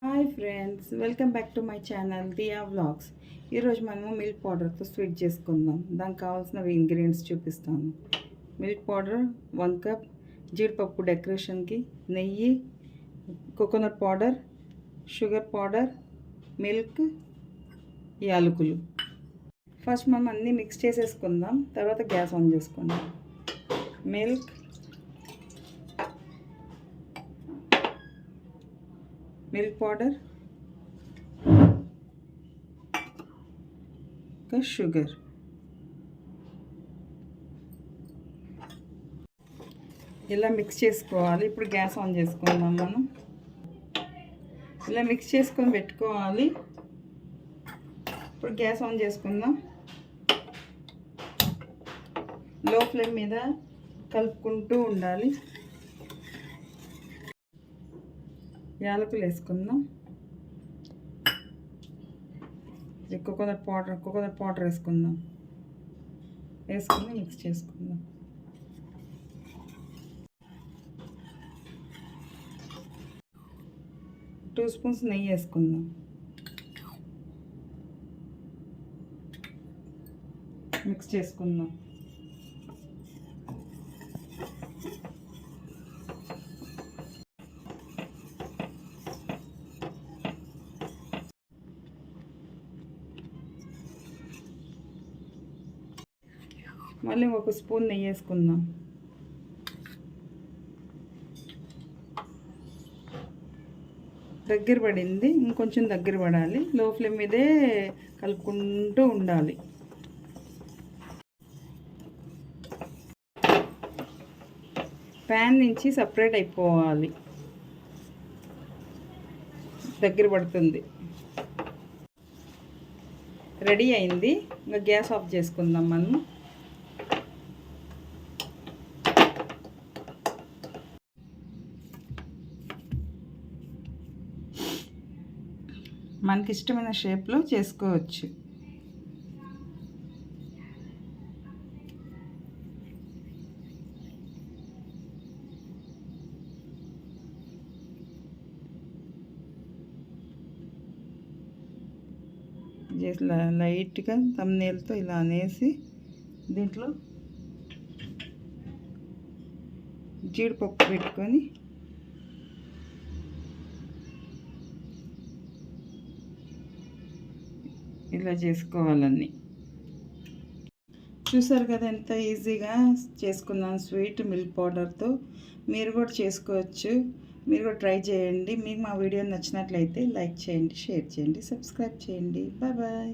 Hi friends, welcome back to my channel Diya vlogs. ఈరోజు మనము milk పౌడర్తో sweet చేసుకుందాం. దానికి కావాల్సిన ఇంగ్రీడియంట్స్ చూపిస్తాను. మిల్క్ పౌడర్ 1 కప్, జీడిపప్పు డెకరేషన్కి, నెయ్యి, coconut powder, sugar powder, milk, యాలకులు. ఫస్ట్ మనం అన్నీ మిక్స్ చేసేసుకుందాం, తర్వాత గ్యాస్ ఆన్ చేసుకుందాం. మిల్క్ పౌడర్, ఇంకా షుగర్. ఇలా మిక్స్ చేసుకోవాలి. ఇప్పుడు గ్యాస్ ఆన్ చేసుకుందాం. మనం ఇలా మిక్స్ చేసుకొని పెట్టుకోవాలి. ఇప్పుడు గ్యాస్ ఆన్ చేసుకుందాం. లో ఫ్లేమ్ మీద కలుపుకుంటూ ఉండాలి. యాలకులు వేసుకుందాం. కోకోనట్ పౌడర్ వేసుకుందాం. వేసుకుని మిక్స్ చేసుకుందాం. టూ స్పూన్స్ నెయ్యి వేసుకుందాం. మిక్స్ చేసుకుందాం. మళ్ళీ 1 స్పూన్ నెయ్యి వేసుకుందాం. దగ్గర పడింది, ఇంకొంచెం దగ్గర పడాలి. లో ఫ్లేమ్ మీదే కలుపుకుంటూ ఉండాలి. ప్యాన్ నుంచి సపరేట్ అయిపోవాలి. దగ్గర పడుతుంది. రెడీ అయింది. ఇంకా గ్యాస్ ఆఫ్ చేసుకుందాం. మనం మనకి ఇష్టమైన షేప్లో చేసుకోవచ్చు. లైట్గా థంబ్నెయిల్తో ఇలా అనేసి దీంట్లో జీడిపప్పు పెట్టుకొని ఇలా చేసుకోవాలని. చూసారు కదా ఎంత ఈజీగా చేసుకున్నాను స్వీట్ మిల్క్ పౌడర్తో. మీరు కూడా చేసుకోవచ్చు. మీరు కూడా ట్రై చేయండి. మీకు మా వీడియో నచ్చినట్లయితే లైక్ చేయండి, షేర్ చేయండి, సబ్స్క్రైబ్ చేయండి. Bye bye.